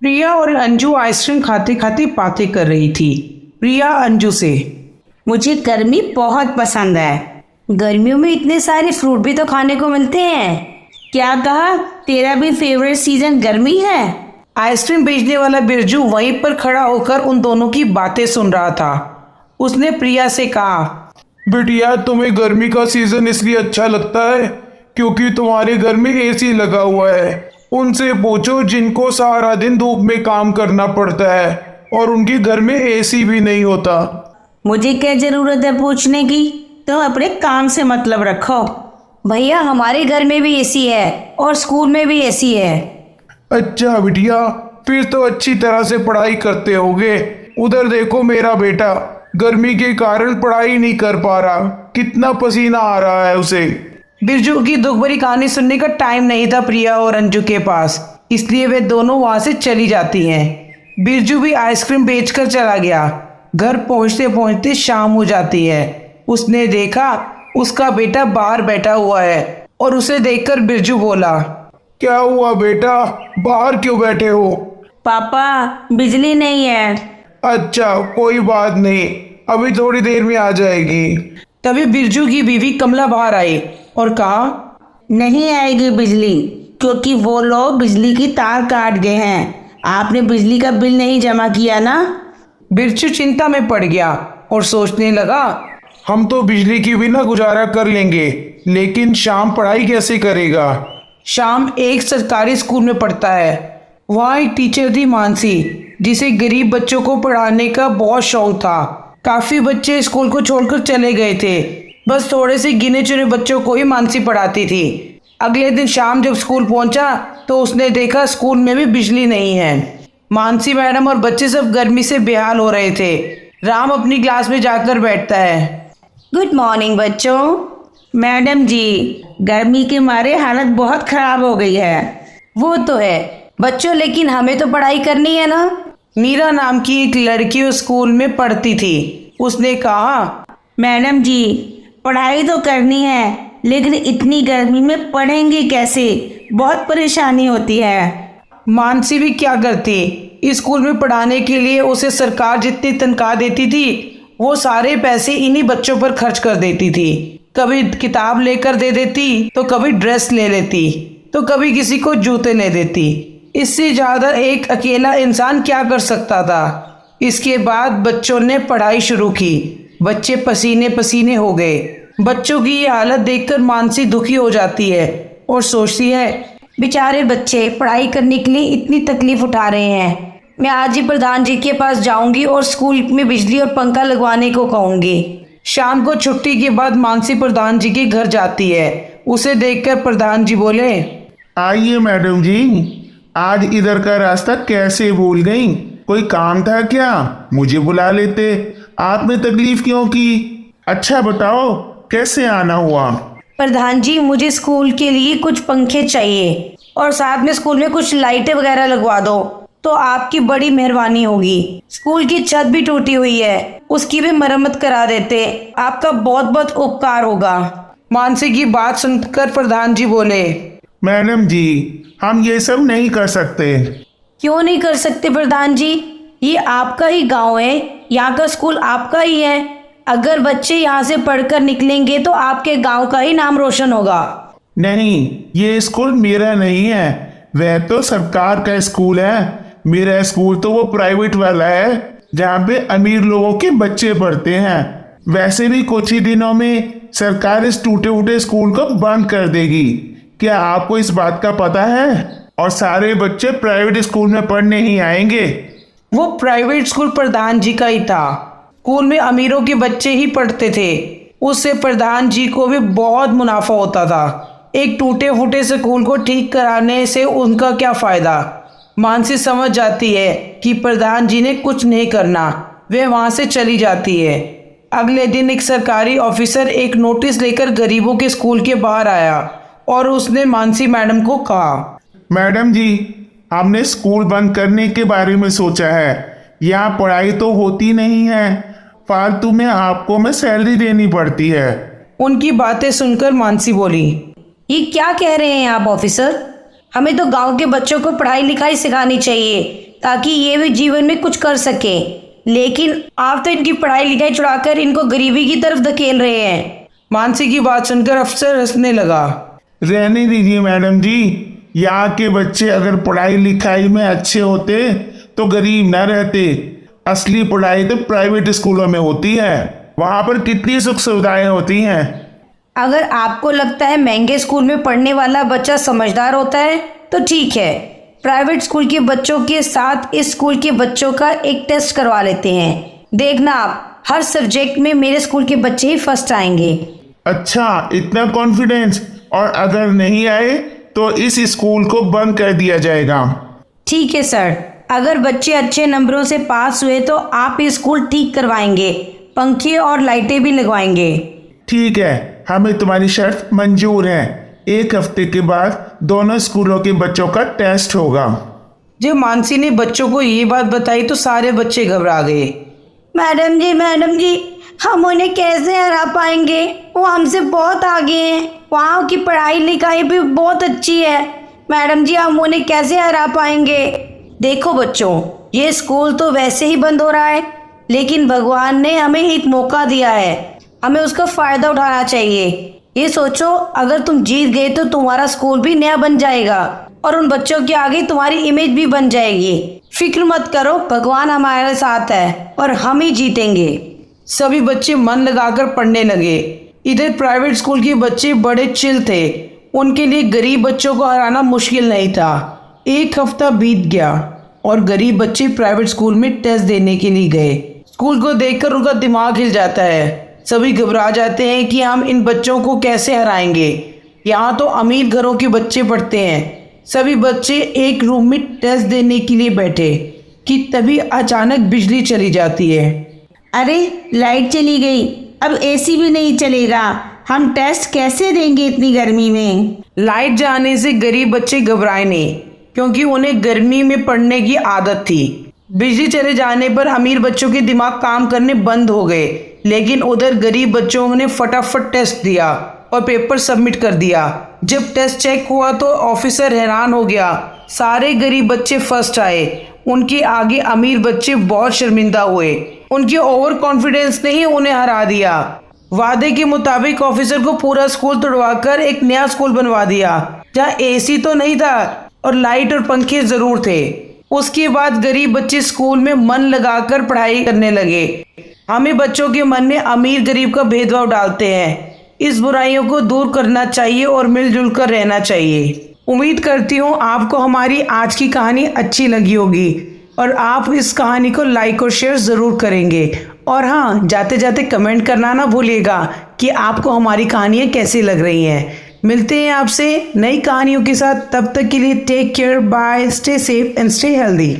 प्रिया और अंजू आइसक्रीम खाते खाते बातें कर रही थी। प्रिया अंजू से, मुझे गर्मी बहुत पसंद है। गर्मियों में इतने सारे फ्रूट भी तो खाने को मिलते हैं। क्या कहा, तेरा भी फेवरेट सीजन गर्मी है? आइसक्रीम बेचने वाला बिरजू वहीं पर खड़ा होकर उन दोनों की बातें सुन रहा था। उसने प्रिया से कहा, बिटिया, तुम्हें गर्मी का सीजन इसलिए अच्छा लगता है क्योंकि तुम्हारे घर में एसी लगा हुआ है। उनसे पूछो जिनको सारा दिन धूप में काम करना पड़ता है और उनके घर में एसी भी नहीं होता। मुझे क्या जरूरत है पूछने की, तुम अपने काम से मतलब रखो। भैया, हमारे घर में भी एसी है और स्कूल में भी एसी है। अच्छा बिटिया, फिर तो अच्छी तरह से पढ़ाई करते होगे। उधर देखो, मेरा बेटा गर्मी के कारण पढ़ाई नहीं कर पा रहा, कितना पसीना आ रहा है उसे। बिरजू की दुख भरी कहानी सुनने का टाइम नहीं था प्रिया और अंजू के पास, इसलिए वे दोनों वहां से चली जाती हैं। बिरजू भी आइसक्रीम बेचकर चला गया। घर पहुंचते पहुंचते शाम हो जाती है। उसने देखा उसका बेटा बाहर बैठा हुआ है और उसे देखकर बिरजू बोला, क्या हुआ बेटा, बाहर क्यों बैठे हो? पापा, बिजली नहीं है। अच्छा, कोई बात नहीं, अभी थोड़ी देर में आ जाएगी। तभी बिरजू की बीवी कमला बाहर आई और कहा, नहीं आएगी बिजली, क्योंकि वो लोग बिजली की तार काट गए हैं। आपने बिजली का बिल नहीं जमा किया ना? बिरजू चिंता में पड़ गया और सोचने लगा, हम तो बिजली की बिना गुजारा कर लेंगे, लेकिन शाम पढ़ाई कैसे करेगा? शाम एक सरकारी स्कूल में पढ़ता है। वहाँ एक टीचर थी मानसी, जिसे गरीब बच्चों को पढ़ाने का बहुत शौक था। काफी बच्चे स्कूल को छोड़कर चले गए थे, बस थोड़े से गिने चुने बच्चों को ही मानसी पढ़ाती थी। अगले दिन शाम जब स्कूल पहुंचा तो उसने देखा स्कूल में भी बिजली नहीं है। मानसी मैडम और बच्चे सब गर्मी से बेहाल हो रहे थे। राम अपनी क्लास में जाकर बैठता है। गुड मॉर्निंग बच्चों। मैडम जी, गर्मी के मारे हालत बहुत खराब हो गई है। वो तो है बच्चों, लेकिन हमें तो पढ़ाई करनी है ना। मीरा नाम की एक लड़की उस स्कूल में पढ़ती थी। उसने कहा, मैडम जी, पढ़ाई तो करनी है, लेकिन इतनी गर्मी में पढ़ेंगे कैसे? बहुत परेशानी होती है। मानसी भी क्या करती, इस स्कूल में पढ़ाने के लिए उसे सरकार जितनी तनख्वाह देती थी वो सारे पैसे इन्हीं बच्चों पर खर्च कर देती थी। कभी किताब लेकर दे देती, तो कभी ड्रेस ले लेती, तो कभी किसी को जूते ले देती। इससे ज्यादा एक अकेला इंसान क्या कर सकता था। इसके बाद बच्चों ने पढ़ाई शुरू की। बच्चे पसीने पसीने हो गए। बच्चों की ये हालत देखकर मानसी दुखी हो जाती है और सोचती है, बेचारे बच्चे पढ़ाई करने के लिए इतनी तकलीफ उठा रहे हैं। मैं आज ही प्रधान जी के पास जाऊंगी और स्कूल में बिजली और पंखा लगवाने को कहूंगी। शाम को छुट्टी के बाद मानसी प्रधान जी के घर जाती है। उसे देखकर प्रधान जी बोले, आइए मैडम जी, आज इधर का रास्ता कैसे भूल गई? कोई काम था क्या? मुझे बुला लेते, आपने तकलीफ क्यों की? अच्छा बताओ, कैसे आना हुआ? प्रधान जी, मुझे स्कूल के लिए कुछ पंखे चाहिए और साथ में स्कूल में कुछ लाइटें वगैरह लगवा दो, तो आपकी बड़ी मेहरबानी होगी। स्कूल की छत भी टूटी हुई है, उसकी भी मरम्मत करा देते, आपका बहुत बहुत उपकार होगा। मानसी की बात सुनकर प्रधान जी बोले, मैडम जी, हम ये सब नहीं कर सकते। क्यों नहीं कर सकते प्रधान जी? ये आपका ही गांव है, यहाँ का स्कूल आपका ही है। अगर बच्चे यहाँ से पढ़कर निकलेंगे तो आपके गांव का ही नाम रोशन होगा। नहीं, ये स्कूल मेरा नहीं है, वह तो सरकार का स्कूल है। मेरा स्कूल तो वो प्राइवेट वाला है, जहाँ पे अमीर लोगों के बच्चे पढ़ते हैं। वैसे भी कुछ ही दिनों में सरकार इस टूटे फूटे स्कूल को बंद कर देगी। क्या आपको इस बात का पता है? और सारे बच्चे प्राइवेट स्कूल में पढ़ने ही आएंगे। वो प्राइवेट स्कूल प्रधान जी का ही था। स्कूल में अमीरों के बच्चे ही पढ़ते थे। उससे प्रधान जी को भी बहुत मुनाफा होता था। एक टूटे फूटे स्कूल को ठीक कराने से उनका क्या फायदा। मानसी समझ जाती है कि प्रधान जी ने कुछ नहीं करना। वे वहां से चली जाती है। अगले दिन एक सरकारी ऑफिसर एक नोटिस लेकर गरीबों के स्कूल के बाहर आया और उसने मानसी मैडम को कहा, मैडम जी, हमने स्कूल बंद करने के बारे में सोचा है। यहाँ पढ़ाई तो होती नहीं है, फालतू में आपको मैं सैलरी देनी पड़ती है। उनकी बातें सुनकर मानसी बोली, ये क्या कह रहे हैं आप ऑफिसर? हमें तो गांव के बच्चों को पढ़ाई लिखाई सिखानी चाहिए, ताकि ये भी जीवन में कुछ कर सके। लेकिन आप तो इनकी पढ़ाई लिखाई छुड़ाकर इनको गरीबी की तरफ धकेल रहे हैं। मानसी की बात सुनकर अफसर हंसने लगा। रहने दीजिए मैडम जी, यहाँ के बच्चे अगर पढ़ाई लिखाई में अच्छे होते तो गरीब न रहते। असली पढ़ाई तो प्राइवेट स्कूलों में होती है, वहाँ पर कितनी सुख सुविधाएं होती हैं। अगर आपको लगता है महंगे स्कूल में पढ़ने वाला बच्चा समझदार होता है तो ठीक है, प्राइवेट स्कूल के बच्चों के साथ इस स्कूल के बच्चों का एक टेस्ट करवा लेते हैं। देखना आप, हर सब्जेक्ट में मेरे स्कूल के बच्चे ही फर्स्ट आएंगे। अच्छा, इतना कॉन्फिडेंस? और अगर नहीं आए तो इस स्कूल को बंद कर दिया जाएगा। ठीक है सर, अगर बच्चे अच्छे नंबरों से पास हुए तो आप ये स्कूल ठीक करवाएंगे, पंखे और लाइटें भी लगवाएंगे। ठीक है, हमें तुम्हारी शर्त मंजूर है। 1 हफ्ते के बाद दोनों स्कूलों के बच्चों का टेस्ट होगा। जब मानसी ने बच्चों को ये बात बताई तो सारे बच्चे घबरा गए। मैडम जी, हम उन्हें कैसे हरा पाएंगे? वो हमसे बहुत आगे हैं, वहाँ की पढ़ाई लिखाई भी बहुत अच्छी है। मैडम जी, हम उन्हें कैसे हरा पाएंगे? देखो बच्चों, ये स्कूल तो वैसे ही बंद हो रहा है, लेकिन भगवान ने हमें एक मौका दिया है, हमें उसका फायदा उठाना चाहिए। ये सोचो, अगर तुम जीत गए तो तुम्हारा स्कूल भी नया बन जाएगा और उन बच्चों के आगे तुम्हारी इमेज भी बन जाएगी। फिक्र मत करो, भगवान हमारे साथ है और हम ही जीतेंगे। सभी बच्चे मन लगाकर पढ़ने लगे। इधर प्राइवेट स्कूल के बच्चे बड़े चिल थे, उनके लिए गरीब बच्चों को हराना मुश्किल नहीं था। 1 हफ्ता बीत गया और गरीब बच्चे प्राइवेट स्कूल में टेस्ट देने के लिए गए। स्कूल को देखकर उनका दिमाग हिल जाता है। सभी घबरा जाते हैं कि हम इन बच्चों को कैसे हराएंगे। यहाँ तो अमीर घरों के बच्चे पढ़ते हैं। सभी बच्चे एक रूम में टेस्ट देने के लिए बैठे कि तभी अचानक बिजली चली जाती है। अरे, लाइट चली गई, अब एसी भी नहीं चलेगा, हम टेस्ट कैसे देंगे इतनी गर्मी में? लाइट जाने से गरीब बच्चे घबराए नहीं, क्योंकि उन्हें गर्मी में पढ़ने की आदत थी। बिजली चले जाने पर अमीर बच्चों के दिमाग काम करने बंद हो गए, लेकिन उधर गरीब बच्चों ने फटाफट टेस्ट दिया और पेपर सबमिट कर दिया। जब टेस्ट चेक हुआ तो ऑफिसर हैरान हो गया। सारे गरीब बच्चे फर्स्ट आए, उनके आगे अमीर बच्चे बहुत शर्मिंदा हुए। उनके ओवर कॉन्फिडेंस ने ही उन्हें हरा दिया। वादे के मुताबिक ऑफिसर को पूरा स्कूल तोड़वाकर एक नया स्कूल बनवा दिया, जहाँ एसी तो नहीं था और लाइट और पंखे जरूर थे। उसके बाद गरीब बच्चे स्कूल में मन लगाकर पढ़ाई करने लगे। हमें बच्चों के मन में अमीर गरीब का भेदभाव डालते हैं। इस बुराइयों को दूर करना चाहिए और मिलजुल कर रहना चाहिए। उम्मीद करती हूँ आपको हमारी आज की कहानी अच्छी लगी होगी और आप इस कहानी को लाइक और शेयर ज़रूर करेंगे। और हाँ, जाते जाते कमेंट करना ना भूलिएगा कि आपको हमारी कहानियाँ कैसी लग रही हैं। मिलते हैं आपसे नई कहानियों के साथ, तब तक के लिए take care, bye, stay safe and stay healthy.